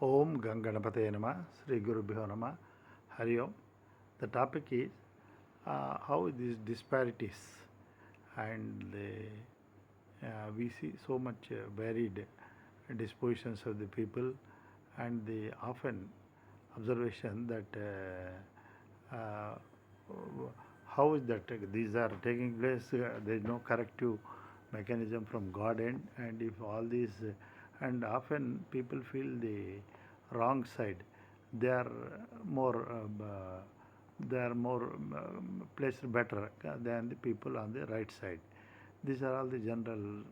Om Ganganapataye Nama, Sri Gurubhyo Nama, hariom. The topic is how these disparities and we see so much varied dispositions of the people and the often observation that how is that these are taking place, there is no corrective mechanism from God end, and if all these and often people feel the wrong side, they are more placed better than the people on the right side. These are all the general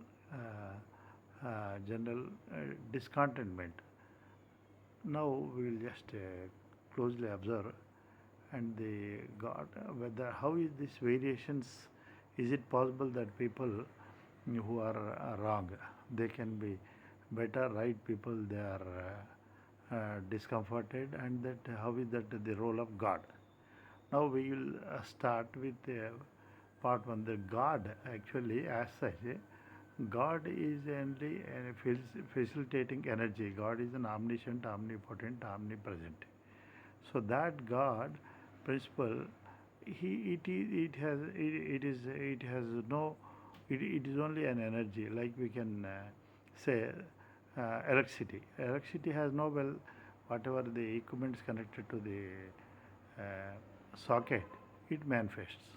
discontentment. Now we will just closely observe and the God whether how is this variations, is it possible that people who are wrong, they can be better, right people they are discomforted, and that how is that the role of God. Now we will start with part one. The God actually as such, God is only a facilitating energy. God is an omniscient, omnipotent, omnipresent. So that God principle, it has no, it is only an energy. Like we can say electricity. Electricity has no, well, whatever the equipment is connected to the socket, it manifests.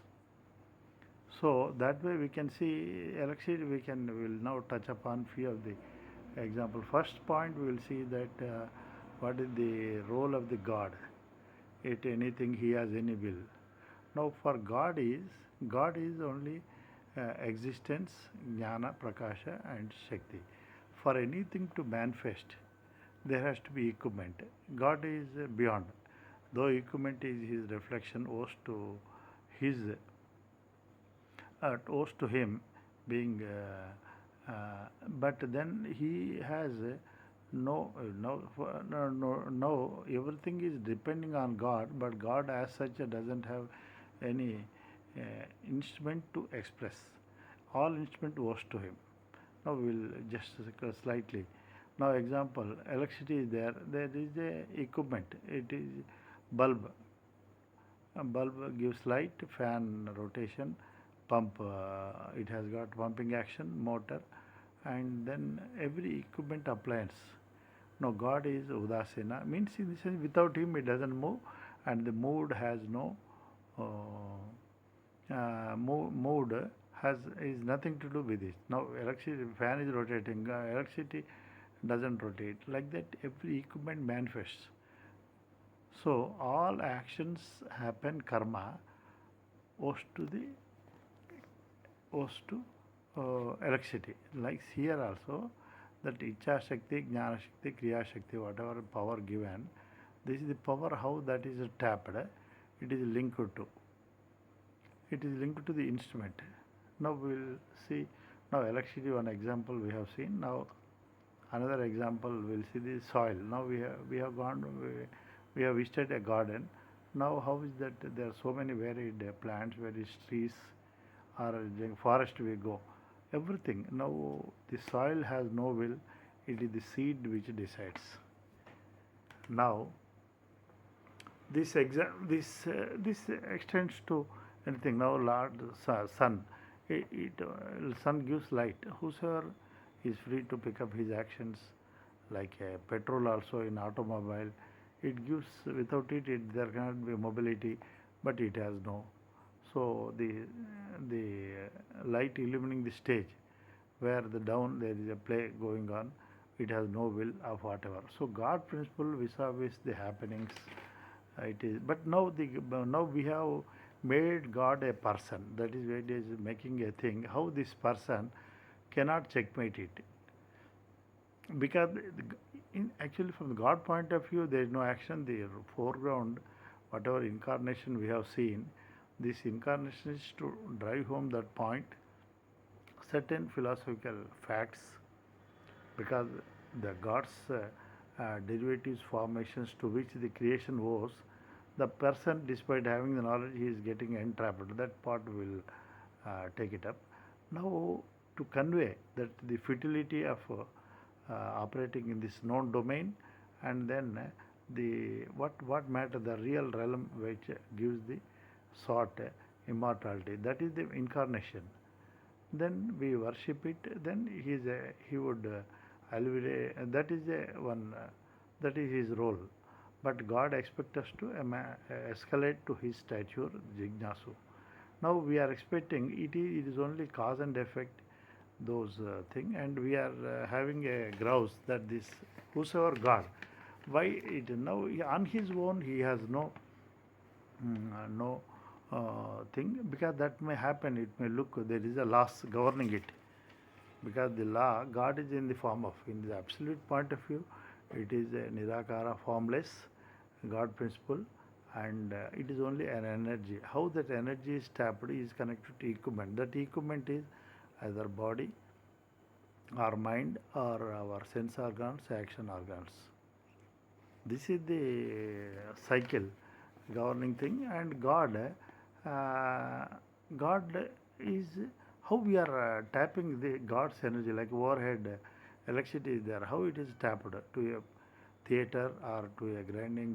So that way we can see electricity. We will now touch upon few of the example. First point we will see that what is the role of the God. At anything he has any will. Now for God is only existence, jnana, prakasha and shakti. For anything to manifest, there has to be equipment. God is beyond. Though equipment is his reflection his owes to him being but then he has no, everything is depending on God, but God as such doesn't have any uh, instrument to express. All instrument owes to him. Now we will just slightly. Now example, electricity is there. There is a equipment. It is bulb. A bulb gives light, fan rotation, pump. It has got pumping action, motor, and then every equipment appliance. Now God is Udasena, means in the sense without him it doesn't move, and the mood has no mood has is nothing to do with it. Now electricity fan is rotating, electricity doesn't rotate. Like that, every equipment manifests. So all actions happen karma owes to the owes to electricity. Like here also, that Icha Shakti, Jnana Shakti, Kriya Shakti, whatever power given, this is the power how that is tapped. It is linked to. It is linked to the instrument. Now we will see. Now electricity, one example we have seen. Now another example we will see the soil. Now we have visited a garden. Now how is that there are so many varied plants, varied trees, or forest we go, everything. Now the soil has no will, it is the seed which decides. Now this extends to anything. Now Lord sun, sun gives light. Whosoever is free to pick up his actions, like petrol also in automobile, it gives, without it there cannot be mobility, but it has no. So the light illumining the stage, where the down there is a play going on, it has no will of whatever. So God principle vis-a-vis the happenings, it is. But now we have made God a person. That is why it is making a thing. How this person cannot checkmate it, because actually from the God point of view there is no action. The foreground, whatever incarnation we have seen, this incarnation is to drive home that point, certain philosophical facts, because the God's derivatives formations to which the creation owes, the person, despite having the knowledge, he is getting entrapped. That part will take it up. Now, to convey that the futility of operating in this known domain, and then the what matter, the real realm which gives the sought immortality, that is the incarnation. Then we worship it, then he would elevate, that is a one that is his role. But God expects us to escalate to his stature, jignasu. Now we are expecting it is only cause and effect, those thing, and we are having a grouse that this whosoever God, why it now on his own he has no thing, because that may happen, it may look there is a laws governing it, because the law, God is in the form of, in the absolute point of view, it is a nirakara, formless God principle, and it is only an energy. How that energy is tapped is connected to equipment. That equipment is either body or mind or our sense organs, action organs. This is the cycle governing thing, and God is how we are tapping the God's energy, like overhead electricity is there, how it is tapped to a theater or to a grinding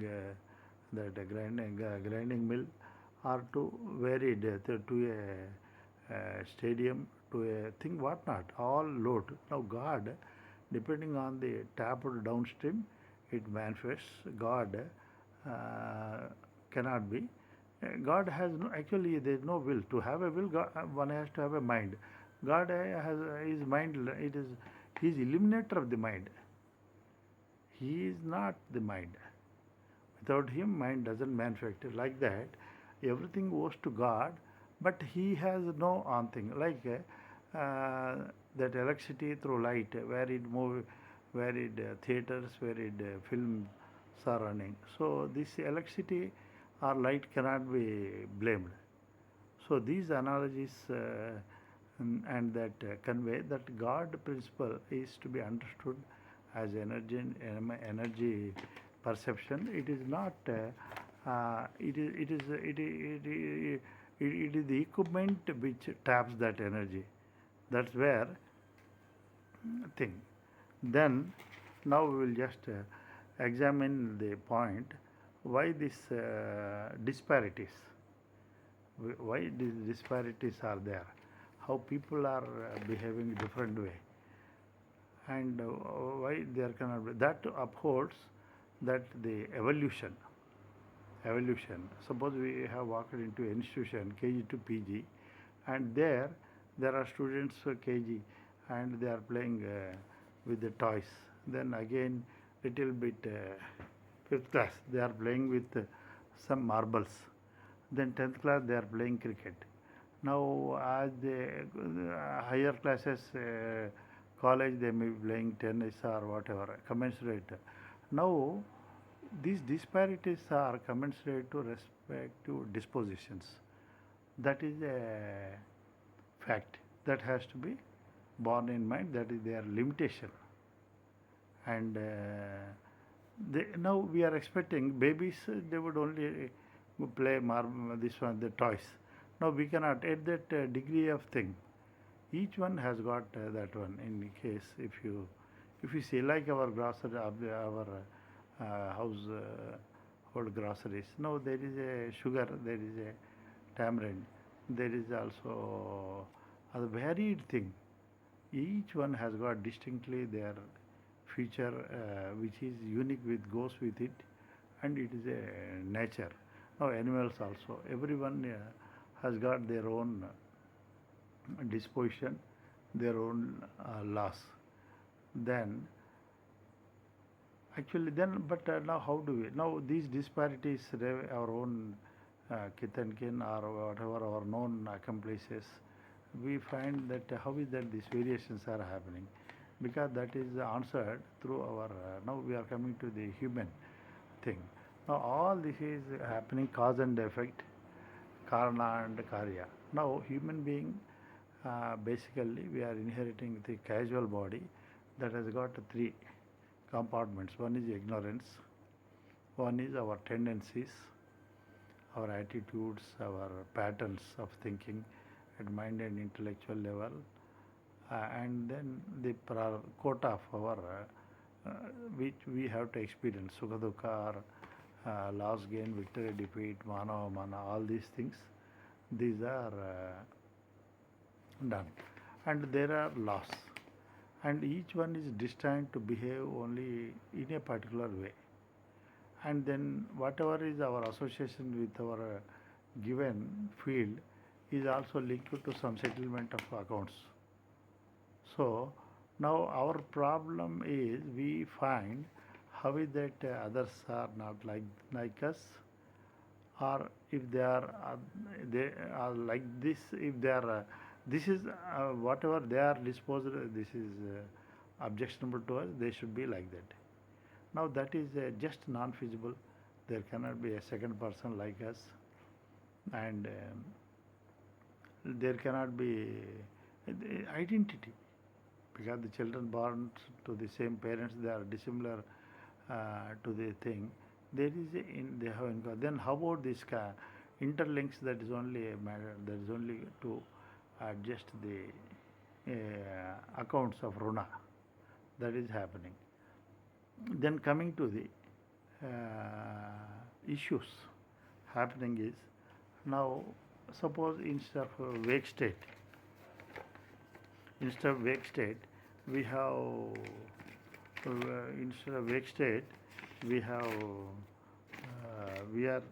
mill, or to varied to a stadium, to a thing whatnot, all load. Now God, depending on the tapped downstream, it manifests. God cannot be. God has no, actually there is no will. To have a will, God, one has to have a mind. God has his mind. It is he is eliminator of the mind. He is not the mind. Without him, mind doesn't manufacture. Like that, everything goes to God, but he has no on thing. Like that electricity through light, where it theaters, where it films are running. So this electricity or light cannot be blamed. So these analogies and that convey that God principle is to be understood as energy perception. It is not. It is the equipment which taps that energy. That's where thing. Then now we will just examine the point why this disparities, why these disparities are there, how people are behaving different way, and why there cannot be that upholds that the evolution. Suppose we have walked into an institution KG to PG, and there are students KG, and they are playing with the toys. Then again little bit fifth class they are playing with some marbles. Then 10th class they are playing cricket. Now as the higher classes, college, they may be playing tennis or whatever commensurate. Now these disparities are commensurate to respective dispositions. That is a fact that has to be borne in mind. That is their limitation. And now we are expecting babies, they would only play this one, the toys. Now we cannot at that degree of thing. Each one has got that one. In case if you see like our grocery, our household groceries. Now there is a sugar, there is a tamarind, there is also a varied thing. Each one has got distinctly their feature which is unique with goes with it, and it is a nature. Now animals also, everyone has got their own disposition, their own laws. Then actually then, but now how do we, now these disparities, our own kith and kin or whatever our known accomplices, we find that how is that these variations are happening, because that is answered through our now we are coming to the human thing. Now all this is happening cause and effect, karana and karya. Now human being, basically we are inheriting the casual body that has got three compartments. One is ignorance, one is our tendencies, our attitudes, our patterns of thinking at mind and intellectual level, and then the quota of our uh, which we have to experience. Sukha dukha or loss, gain, victory, defeat, mana, mana, all these things, these are done. And there are laws. And each one is destined to behave only in a particular way. And then whatever is our association with our given field is also linked to some settlement of accounts. So now our problem is we find how is that others are not like us, or if they are like this, if they are this is whatever they are disposed, this is objectionable to us, they should be like that. Now that is just non-feasible. There cannot be a second person like us, and there cannot be identity, because the children born to the same parents, they are dissimilar to the thing. There is they have then how about this interlinks? That is only a matter. That is only to adjust the accounts of Runa. That is happening. Then coming to the issues happening is, now suppose instead of wake state we have instead of wake state we have we are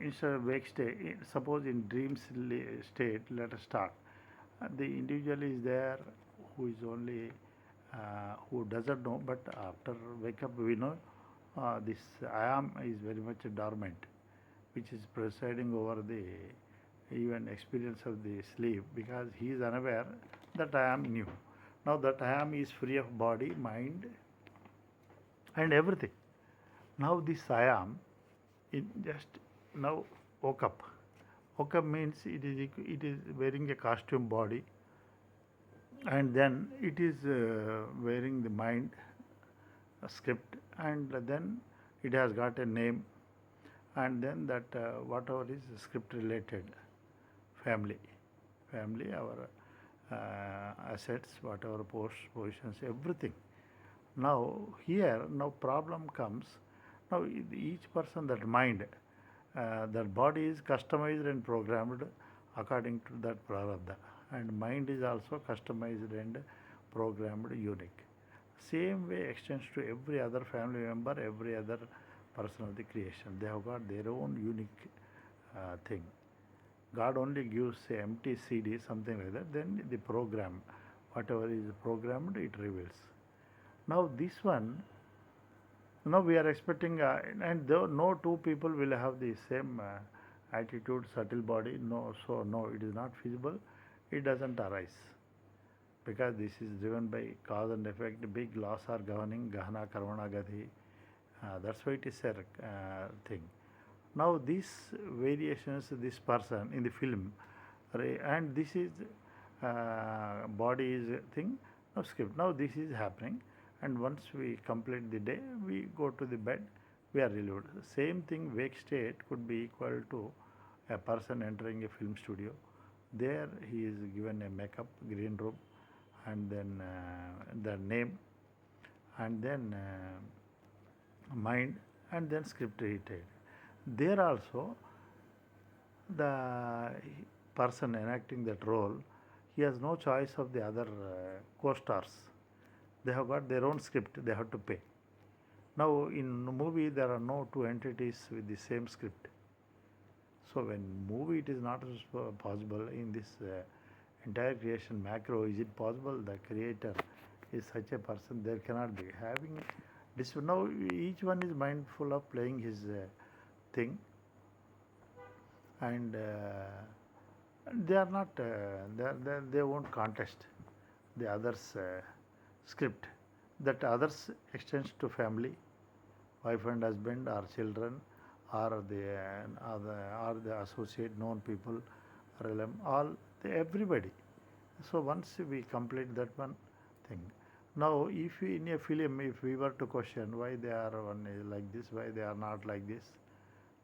instead of wake state, suppose in dream state, let us start. The individual is there who is only who doesn't know, but after wake up we know this I am is very much dormant, which is presiding over the even experience of the sleep, because he is unaware that I am new. Now that I am is free of body, mind, and everything. Now this I am it just now woke up. Woke up means it is wearing a costume body, and then it is wearing the mind a script, and then it has got a name, and then that whatever is script related, family, our assets, whatever positions, everything. Now here now problem comes. Now each person, that mind, that body is customized and programmed according to that prarabdha, and mind is also customized and programmed unique. Same way extends to every other family member, every other person of the creation. They have got their own unique thing. God only gives a empty CD, something like that, then the program, whatever is programmed, it reveals. Now this one, now we are expecting, and though no two people will have the same attitude, subtle body, no, so no, it is not feasible, it doesn't arise. Because this is driven by cause and effect, big laws are governing, Gahana, Karmana, Gati. That's why it is a thing. Now these variations, this person in the film, and this is body is thing, now script. Now this is happening, and once we complete the day, we go to the bed, we are relieved. Same thing, wake state could be equal to a person entering a film studio. There he is given a makeup, green robe, and then the name, and then mind, and then script related. There also the person enacting that role, he has no choice of the other co-stars. They have got their own script, they have to pay. Now in movie there are no two entities with the same script. So when movie it is not possible, in this entire creation macro, is it possible the creator is such a person? There cannot be. Having this, now each one is mindful of playing his thing, and they are not they won't contest the others script. That others extends to family, wife and husband, or children, or the associate, known people, all everybody. So once we complete that one thing, now if we, in a film, if we were to question why they are one is like this, why they are not like this,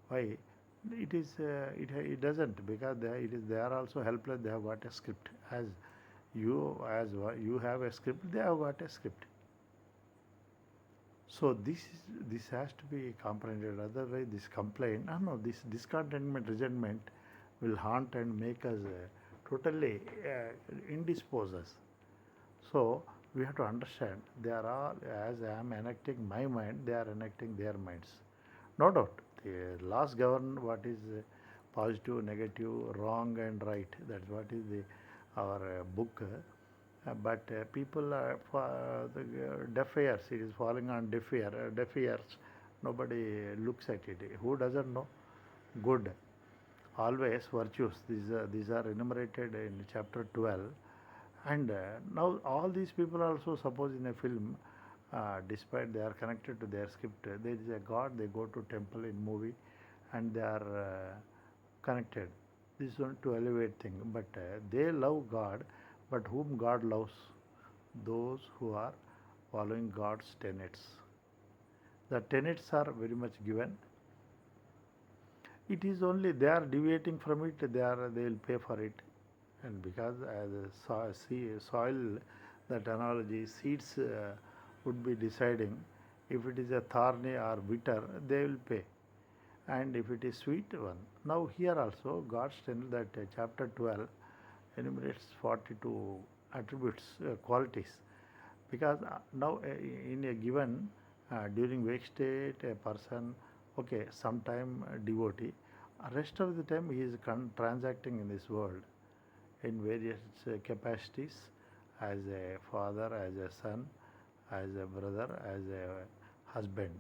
why it doesn't, because they are also helpless. They have got a script, as You have a script, they have got a script. So this has to be comprehended. Otherwise, this complaint, no, this discontentment, resentment, will haunt and make us totally indisposed. So we have to understand they are all, as I am enacting my mind, they are enacting their minds. No doubt, the laws govern what is positive, negative, wrong, and right. That's what is our book. But people are the deaf ears. It is falling on deaf ears. Nobody looks at it. Who doesn't know? Good. Always virtues. These are enumerated in chapter 12. And now all these people also, suppose in a film, despite they are connected to their script, there is a god, they go to temple in movie, and they are connected. This is one to elevate thing, but they love God, but whom God loves? Those who are following God's tenets. The tenets are very much given. It is only they are deviating from it, they will pay for it. And because as soil, that analogy, seeds would be deciding if it is a thorny or bitter, they will pay. And if it is sweet one. Now here also God tells that chapter 12 enumerates 42 attributes, qualities. Because now in a given, during wake state, a person, okay, sometime devotee, rest of the time he is transacting in this world in various capacities, as a father, as a son, as a brother, as a husband,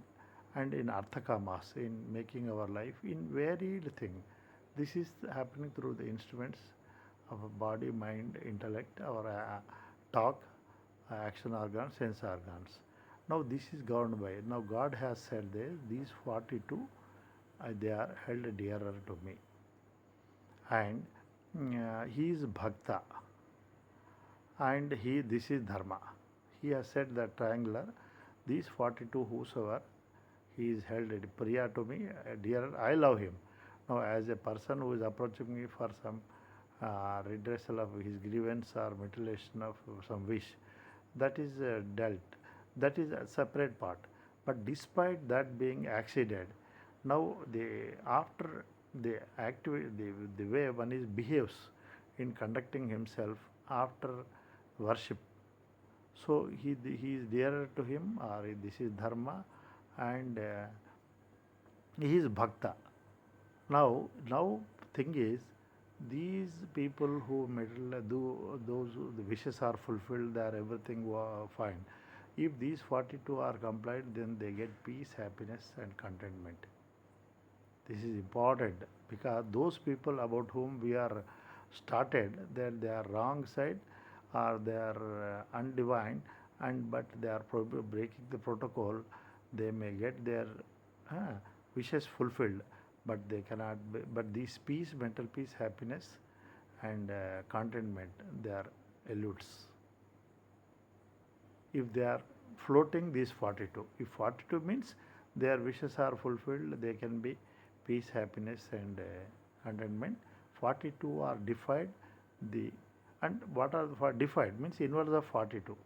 and in arthakamas, in making our life in varied thing. This is happening through the instruments of body, mind, intellect, our talk, action organs, sense organs. Now this is governed by. Now God has said this, these 42, they are held dearer to me. And he is bhakta, and this is dharma. He has said that triangular, these 42 whosoever, he is held priya to me, dearer, I love him. Now as a person who is approaching me for some redressal of his grievance or mutilation of some wish, that is dealt. That is a separate part. But despite that being exceeded, now after the way one is behaves in conducting himself after worship, so he is dearer to him, or this is dharma, and he is bhakta. Now thing is, these people who do those, the wishes are fulfilled, they are everything fine. If these 42 are complied, then they get peace, happiness, and contentment. This is important, because those people about whom we are started, that they are wrong side, or they are undivine, and but they are breaking the protocol, they may get their wishes fulfilled, but they cannot be, but this peace, mental peace, happiness, and contentment, they are eludes. If they are floating these 42, if 42 means their wishes are fulfilled, they can be peace, happiness, and contentment. 42 are defied. And what are the defied means inverse of 42.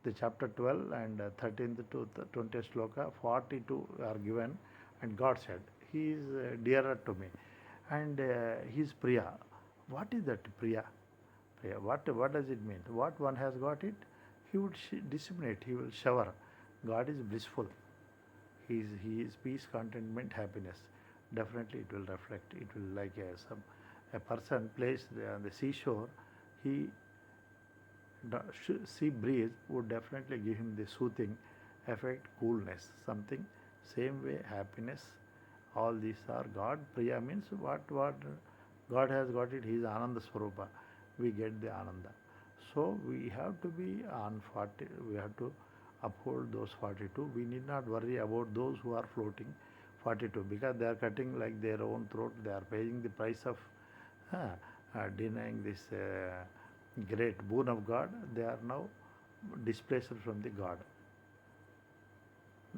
The chapter 12 and 13th to 20th sloka, 42 are given, and God said, he is dearer to me, and he is priya. What is that priya? Priya. What does it mean? What one has got it, he would disseminate, he will shower. God is blissful. He is peace, contentment, happiness. Definitely it will reflect. It will, like a person placed on the seashore, he sea breeze would definitely give him the soothing effect, coolness, something. Same way, happiness. All these are God. Priya means what God has got it. He is Ananda Swarupa. We get the Ananda. So we have to be on 40. We have to uphold those 42. We need not worry about those who are floating 42, because they are cutting like their own throat. They are paying the price of denying this great boon of God. They are now displaced from the God.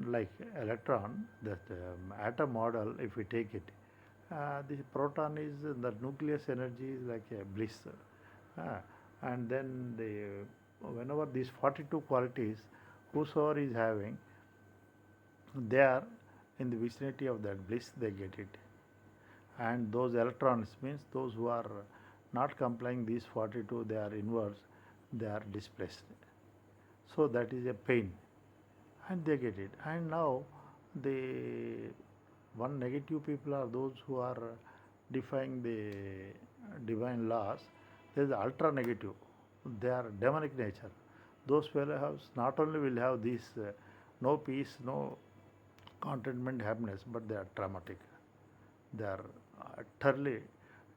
Like electron, that atom model, if we take it, the proton is, the nucleus energy is like a bliss. and then whenever these 42 qualities whosoever is having, they are in the vicinity of that bliss, they get it. And those electrons means those who are not complying these 42, they are inwards, they are displaced. So that is a pain, and they get it. And now the one negative people are those who are defying the divine laws. There is ultra negative, they are demonic nature. Those fellows not only will have this no peace, no contentment, happiness, but they are traumatic. They are utterly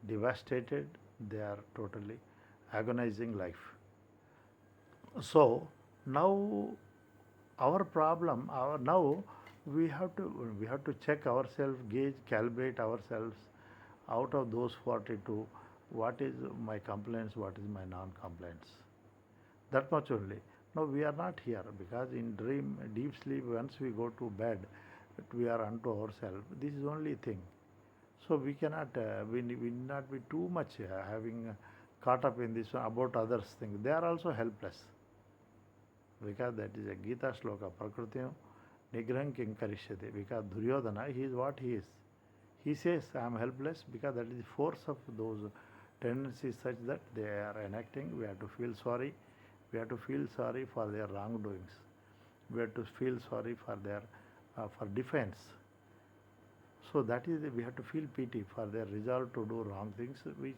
devastated. They are totally agonizing life. So now our problem, our now we have to check ourselves, gauge, calibrate ourselves out of those 42. What is my complaints? What is my non-complaints? That much only. No, we are not here because in dream, deep sleep, once we go to bed, we are unto ourselves. This is only thing. So we cannot, we need not be too much having caught up in this about others things. They are also helpless because that is a Gita shloka. Prakritim nigraham king karishyate. Because Duryodhana, he is what he is. He says, I am helpless because that is the force of those tendencies such that they are enacting. We have to feel sorry. We have to feel sorry for their wrongdoings. We have to feel sorry for their for defense. So that is we have to feel pity for their resolve to do wrong things, which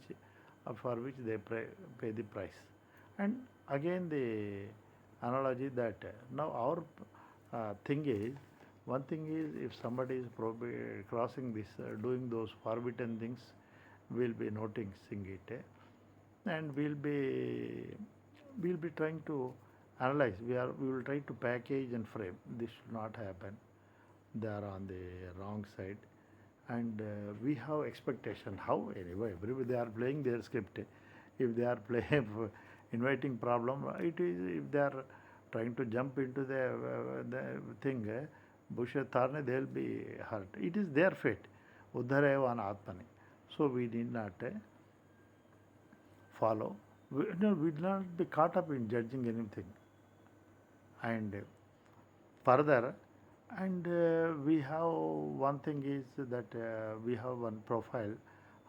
for which they pay the price. And again the analogy that now our thing is, one thing is if somebody is crossing this, doing those forbidden things, we'll be noticing it, and we'll be trying to analyze. We will try to package and frame. This should not happen. They are on the wrong side, and we have expectation. How anyway? Everybody they are playing their script. If they are playing inviting problem, it is if they are trying to jump into the thing, bush tharne, they will be hurt. It is their fate. Uddhareva an atmani. So we need not follow. We do not be caught up in judging anything. And further, and we have one thing is that we have one profile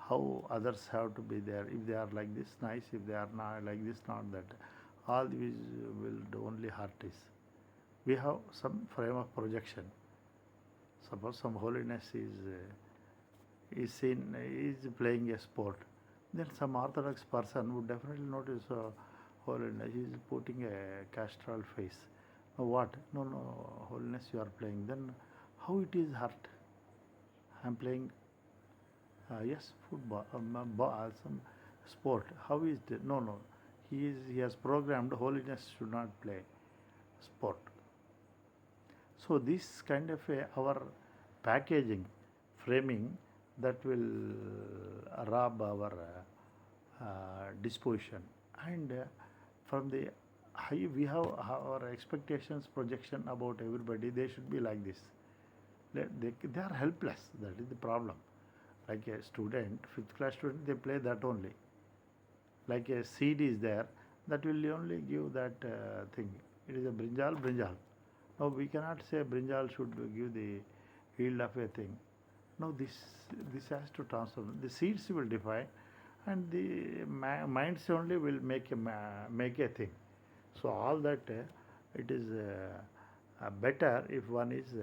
how others have to be there. If they are like this, nice. If they are not like this, not that. All these will only hurt us. We have some frame of projection. Suppose some holiness is seen, is playing a sport, then some orthodox person would definitely notice holiness. He is putting a castral face. What? No, no, holiness you are playing. Then how it is hurt? I am playing, yes, football, some sport. How is it? No, no. He has programmed holiness should not play sport. So this kind of our packaging, framing, that will rob our disposition. And from the high, we have our expectations, projection about everybody. They should be like this. They are helpless. That is the problem. Like a student, fifth class student, they play that only. Like a seed is there, that will only give that thing. It is a brinjal, brinjal. Now we cannot say brinjal should give the yield of a thing. Now this has to transform. The seeds will define, and the minds only will make a thing. So all that it is better if one is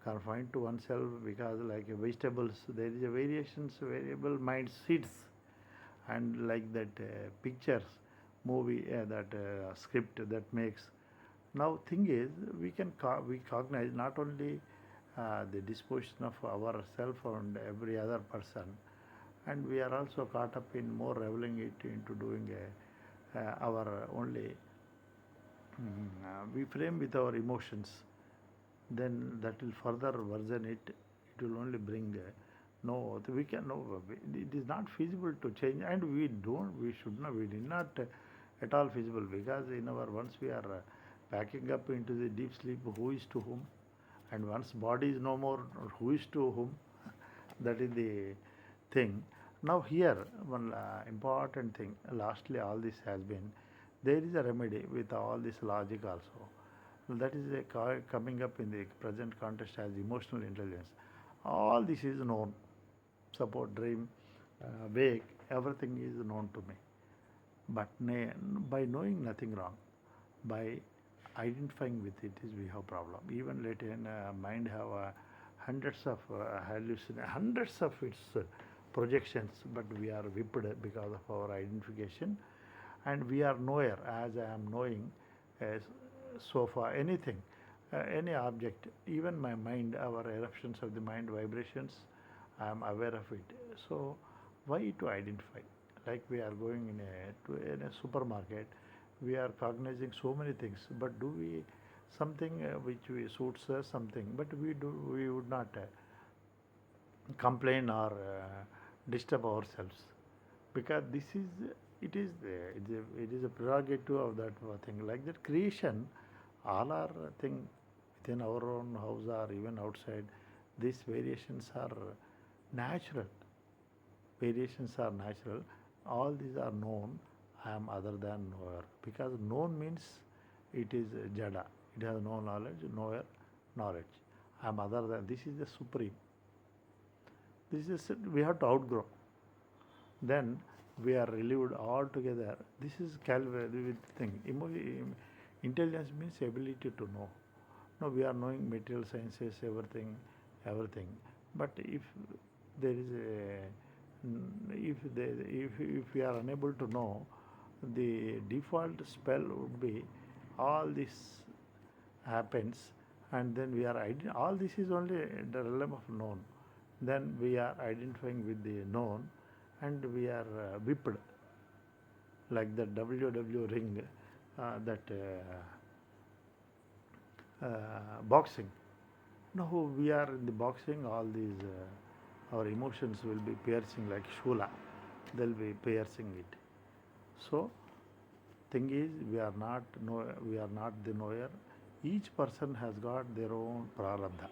confined to oneself, because like vegetables there is a variable mind seeds, and like that pictures, movie, that script that makes. Now thing is we cognize not only the disposition of ourself and every other person, and we are also caught up in more reveling it into doing our only we frame with our emotions, then that will further worsen it. It will only bring no, we can no, it is not feasible to change, and we should not, we did not at all feasible, because in our once we are packing up into the deep sleep, who is to whom, and once body is no more, who is to whom, that is the thing. Now here one important thing. Lastly, all this has been there is a remedy with all this logic also. That is coming up in the present context as emotional intelligence. All this is known. Support, dream, wake, everything is known to me. But by knowing nothing wrong, by identifying with it is we have problem. Even later in mind have hundreds of hundreds of its projections, but we are whipped because of our identification, and we are knower as I am knowing as so far anything, any object, even my mind, our eruptions of the mind, vibrations, I am aware of it. So why to identify? Like we are going in a supermarket, we are cognizing so many things, but do we something which we suits us something, but we would not complain or disturb ourselves, because this is it is a prerogative of that thing. Like that creation, all are thing within our own house or even outside, these variations are natural. Variations are natural. All these are known. I am other than knower, because known means it is jada. It has no knowledge, knower, knowledge. I am other than. This is the supreme. This is we have to outgrow. Then we are relieved altogether. This is with thing. Intelligence means ability to know. No, we are knowing material sciences, everything, everything. But if there is if we are unable to know, the default spell would be all this happens, and then we are all this is only the realm of known. Then we are identifying with the known, and we are whipped like the WW ring, that boxing. No, we are in the boxing. All these our emotions will be piercing like shula. They'll be piercing it. So thing is, we are not the knower. Each person has got their own prarabdha,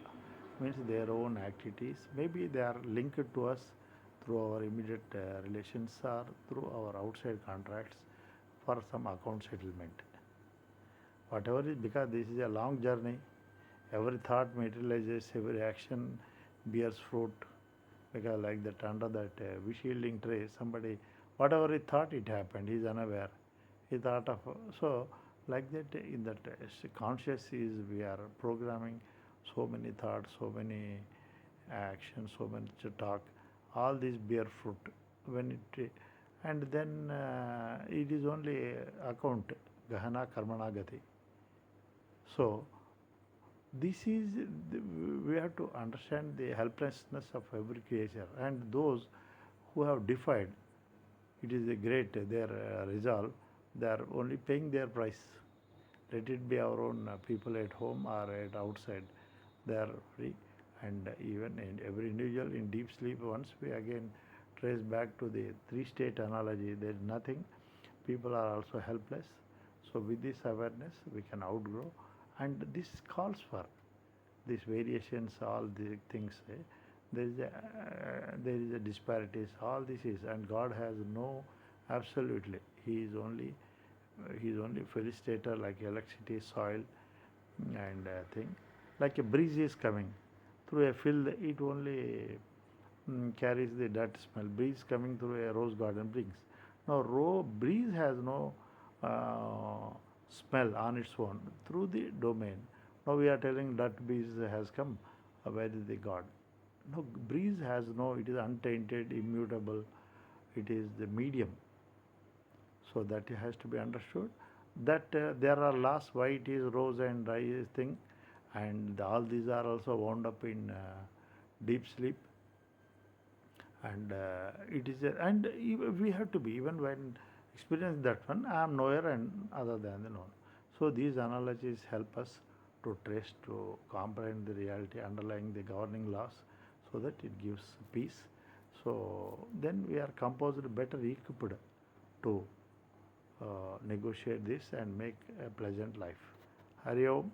means their own activities. Maybe they are linked to us through our immediate relations or through our outside contracts for some account settlement. Whatever is, because this is a long journey. Every thought materializes, every action bears fruit. Because like that under that shielding tray, somebody, whatever he thought it happened, he is unaware. He thought of, so like that in that conscious is we are programming so many thoughts, so many actions, so much talk. All these bear fruit when it, and then it is only account, gahana karmana gati. So this is we have to understand the helplessness of every creature, and those who have defied, it is a great their resolve. They are only paying their price. Let it be our own people at home or at outside, they are free. And even in every individual in deep sleep, once we again trace back to the three state analogy, there is nothing. People are also helpless. So with this awareness we can outgrow, and this calls for these variations, all the things. There is a disparities. All this is, and God has no absolutely. He is only felicitator like electricity, soil, and thing. Like a breeze is coming through a field, it only carries the dirt smell. Breeze coming through a rose garden brings. Now, breeze has no smell on its own through the domain. Now we are telling that breeze has come. Where is the God? No, breeze has no, it is untainted, immutable. It is the medium. So that has to be understood. That there are laws why it is rose and dry thing, and all these are also wound up in deep sleep. And it is and we have to be, even when experience that one, I am knower and other than the known. So these analogies help us to trace, to comprehend the reality underlying the governing laws, so that it gives peace. So then we are composed better equipped to negotiate this and make a pleasant life. Hariom.